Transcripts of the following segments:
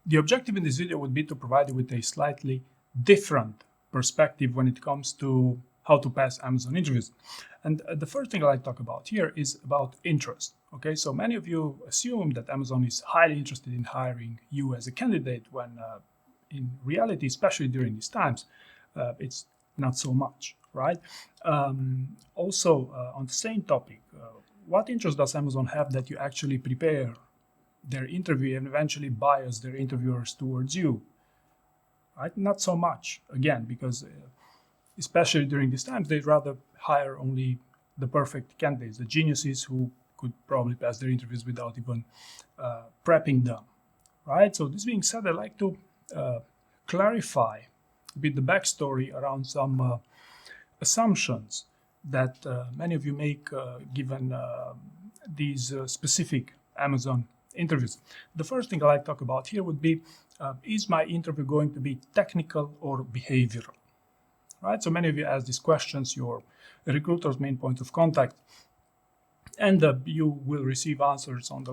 The objective in this video would be to provide you with a slightly different perspective when it comes to how to pass Amazon interviews. And the first thing I like to talk about here is about interest. Okay, so many of you assume that Amazon is highly interested in hiring you as a candidate when in reality, especially during these times, it's not so much, right? Also, on the same topic, what interest does Amazon have that you actually prepare their interview and eventually bias their interviewers towards you? Right? Not so much, again, because especially during these times, they'd rather hire only the perfect candidates, the geniuses who could probably pass their interviews without even prepping them, right? So this being said, I'd like to clarify a bit the backstory around some assumptions that many of you make given these specific Amazon interviews. The first thing I like to talk about here would be, is my interview going to be technical or behavioral? Right? So many of you ask these questions, your recruiter's main point of contact, and you will receive answers on the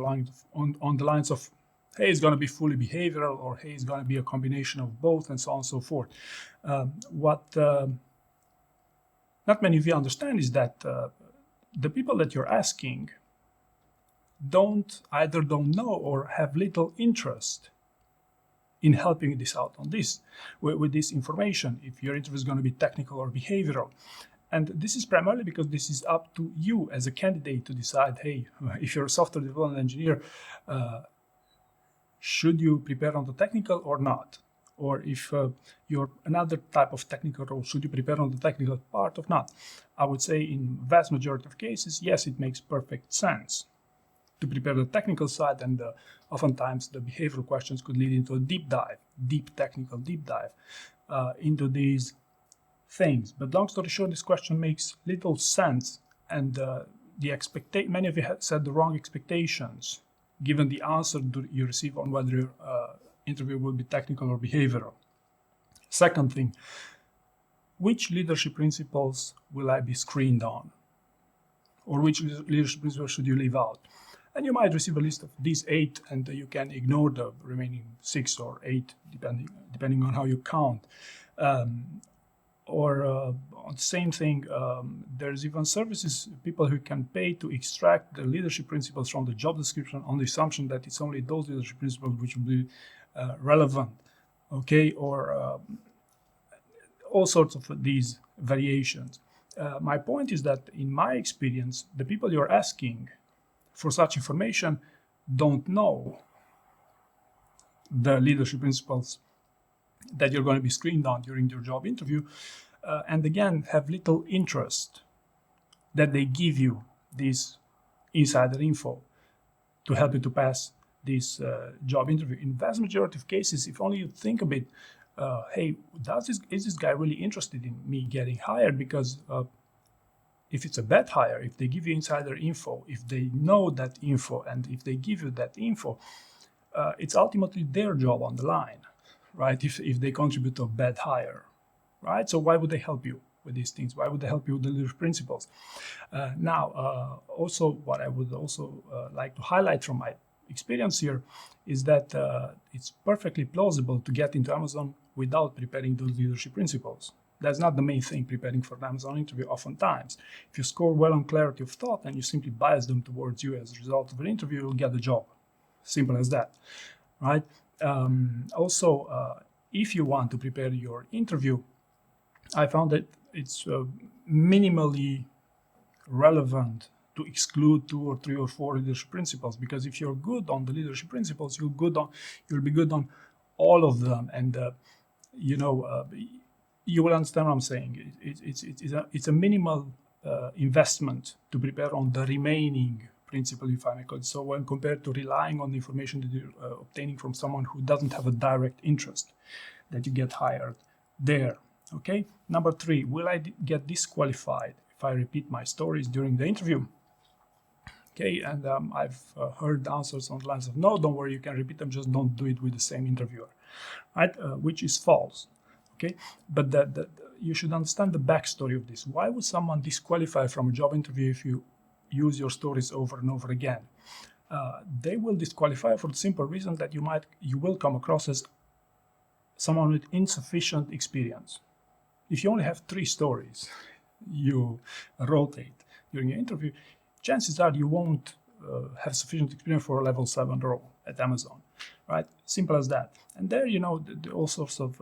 lines of, hey, it's going to be fully behavioral, or hey, it's going to be a combination of both, and so on and so forth. What not many of you understand is that the people that you're asking either don't know or have little interest in helping this out on this with this information, if your interview is going to be technical or behavioral. And this is primarily because this is up to you as a candidate to decide, hey, if you're a software development engineer, should you prepare on the technical or not? Or if you're another type of technical role, should you prepare on the technical part or not? I would say in vast majority of cases, yes, it makes perfect sense to prepare the technical side, and oftentimes the behavioral questions could lead into a deep technical deep dive into these things. But long story short, this question makes little sense, and many of you have set the wrong expectations given the answer you receive on whether your interview will be technical or behavioral. Second thing, which leadership principles will I be screened on? Or which leadership principles should you leave out? And you might receive a list of these 8, and you can ignore the remaining 6 or 8, depending on how you count. On the same thing, there's even services, people who can pay to extract the leadership principles from the job description on the assumption that it's only those leadership principles which will be relevant, okay? Or all sorts of these variations. My point is that in my experience, the people you're asking for such information don't know the leadership principles that you're going to be screened on during your job interview, and again, have little interest that they give you this insider info to help you to pass this job interview. In vast majority of cases, if only you think a bit, hey, is this guy really interested in me getting hired? Because if it's a bad hire, if they give you insider info, if they know that info, and if they give you that info, it's ultimately their job on the line, right? If they contribute to a bad hire, right? So why would they help you with these things? Why would they help you with the leadership principles? Also, what I would also like to highlight from my experience here is that it's perfectly plausible to get into Amazon without preparing those leadership principles. That's not the main thing preparing for an Amazon interview oftentimes. If you score well on clarity of thought and you simply bias them towards you as a result of an interview, you'll get the job. Simple as that, right? Also, if you want to prepare your interview, I found that it's minimally relevant to exclude 2 or 3 or 4 leadership principles, because if you're good on the leadership principles, you'll be good on all of them, and you will understand what I'm saying. It's a minimal investment to prepare on the remaining principle, if I may call it so, when compared to relying on the information that you're obtaining from someone who doesn't have a direct interest that you get hired there. Okay. Number 3, will I get disqualified if I repeat my stories during the interview? Okay, and I've heard answers on the lines of, no, don't worry, you can repeat them, just don't do it with the same interviewer, right? Which is false. Okay, but you should understand the backstory of this. Why would someone disqualify from a job interview if you use your stories over and over again. They will disqualify for the simple reason that you will come across as someone with insufficient experience. If you only have 3 stories you rotate during your interview, chances are you won't have sufficient experience for a level 7 role at Amazon, right? Simple as that. And there, all sorts of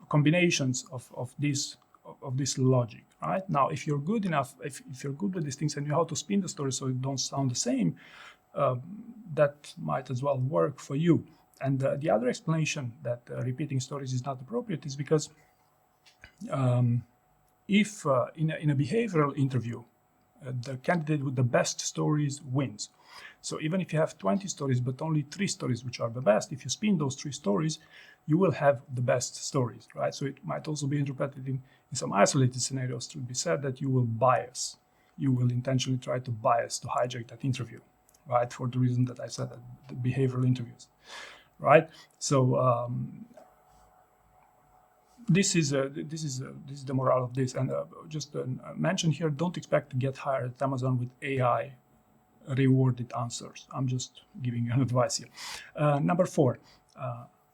combinations of this logic, right? Now, if you're good enough, if you're good with these things and you know how to spin the story so it don't sound the same, that might as well work for you. And the other explanation that repeating stories is not appropriate is because if in a behavioral interview, the candidate with the best stories wins. So even if you have 20 stories, but only 3 stories which are the best, if you spin those 3 stories, you will have the best stories, right? So it might also be interpreted in some isolated scenarios to be said that you will bias. You will intentionally try to bias, to hijack that interview, right? For the reason that I said at the behavioral interviews, right? So this is the morale of this. And just mention here, don't expect to get hired at Amazon with AI rewarded answers. I'm just giving you an advice here. Number 4,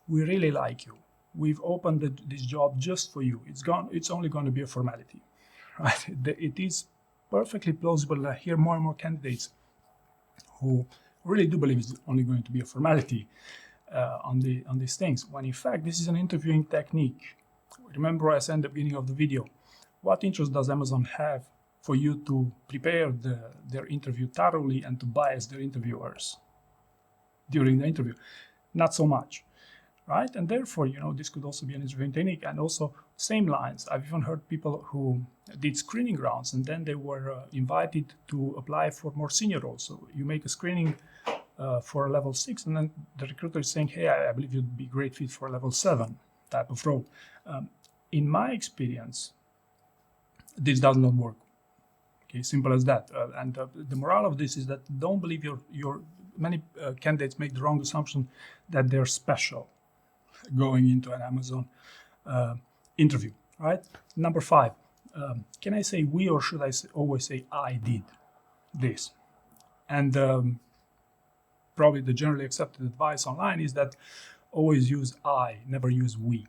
we really like you. We've opened this job just for you. It's only going to be a formality, right? It is perfectly plausible that I hear more and more candidates who really do believe it's only going to be a formality on these things, when in fact this is an interviewing technique. Remember I said at the beginning of the video, what interest does Amazon have for you to prepare their interview thoroughly and to bias their interviewers during the interview? Not so much, right? And therefore, this could also be an interviewing technique. And also, same lines, I've even heard people who did screening rounds and then they were invited to apply for more senior roles. So you make a screening for a level 6 and then the recruiter is saying, hey, I believe you'd be a great fit for a level 7 type of role. In my experience, this does not work. Okay, simple as that. And the morale of this is that don't believe your many candidates make the wrong assumption that they're special going into an Amazon interview, right? Number 5, can I say we or should I always say I did this? And probably the generally accepted advice online is that always use I, never use we.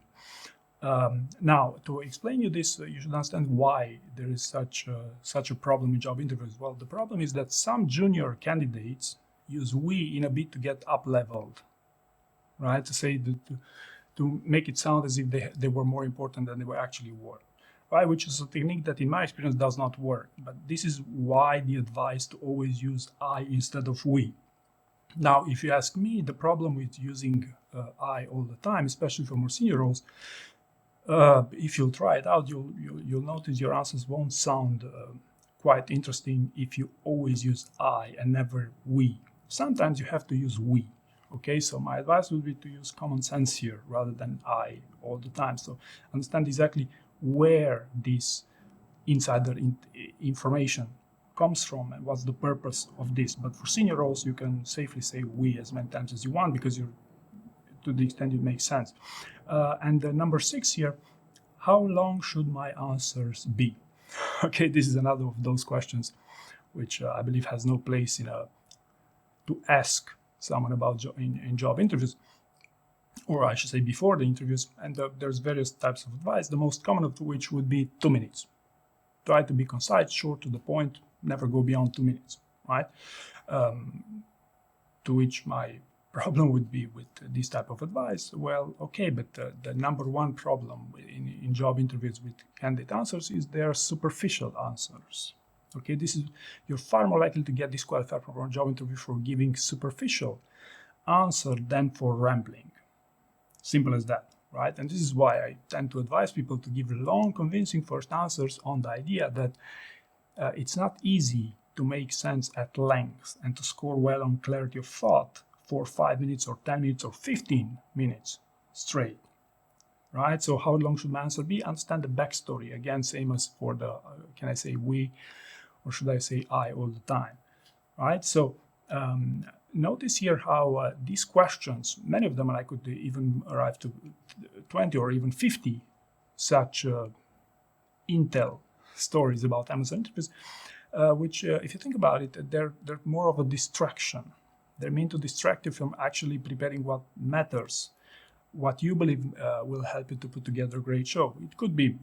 Now, to explain you this, you should understand why there is such a problem in job interviews. Well, the problem is that some junior candidates use we in a bit to get up-leveled, right? To say to make it sound as if they were more important than they were actually were, right? Which is a technique that, in my experience, does not work. But this is why the advice to always use I instead of we. Now, if you ask me, the problem with using I all the time, especially for more senior roles, if you'll try it out, you'll notice your answers won't sound quite interesting if you always use I and never we. Sometimes you have to use we. Okay, so my advice would be to use common sense here rather than I all the time. So understand exactly where this insider information comes from and what's the purpose of this. But for senior roles, you can safely say we as many times as you want because you're to the extent it makes sense. And number 6 here, how long should my answers be? Okay, this is another of those questions which I believe has no place to ask someone about in job interviews, or I should say before the interviews. And there's various types of advice, the most common of which would be 2 minutes. Try to be concise, short, to the point, never go beyond 2 minutes, right? To which my problem would be with this type of advice. Well, okay, but the number 1 problem in job interviews with candidate answers is their superficial answers. Okay, you're far more likely to get disqualified from a job interview for giving superficial answer than for rambling. Simple as that, right? And this is why I tend to advise people to give long, convincing first answers on the idea that it's not easy to make sense at length and to score well on clarity of thought for 5 minutes or 10 minutes or 15 minutes straight, right? So how long should my answer be? Understand the backstory. Again, same as for the, can I say we or should I say I all the time, right? So notice here how these questions, many of them, and I could even arrive to 20 or even 50 such intel stories about Amazon interviews, which, if you think about it, they're more of a distraction. They're meant to distract you from actually preparing what matters, what you believe will help you to put together a great show. It could be,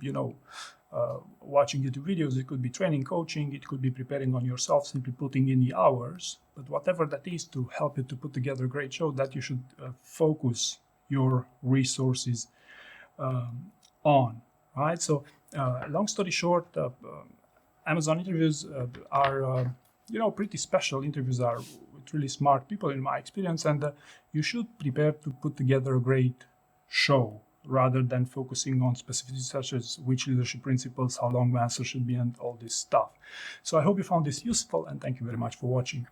watching YouTube videos, it could be training, coaching, it could be preparing on yourself, simply putting in the hours. But whatever that is to help you to put together a great show, that you should focus your resources on, right? So, long story short, Amazon interviews are, pretty special. Interviews are with really smart people in my experience, and you should prepare to put together a great show rather than focusing on specificities such as which leadership principles, how long the answer should be, and all this stuff. So I hope you found this useful, and thank you very much for watching.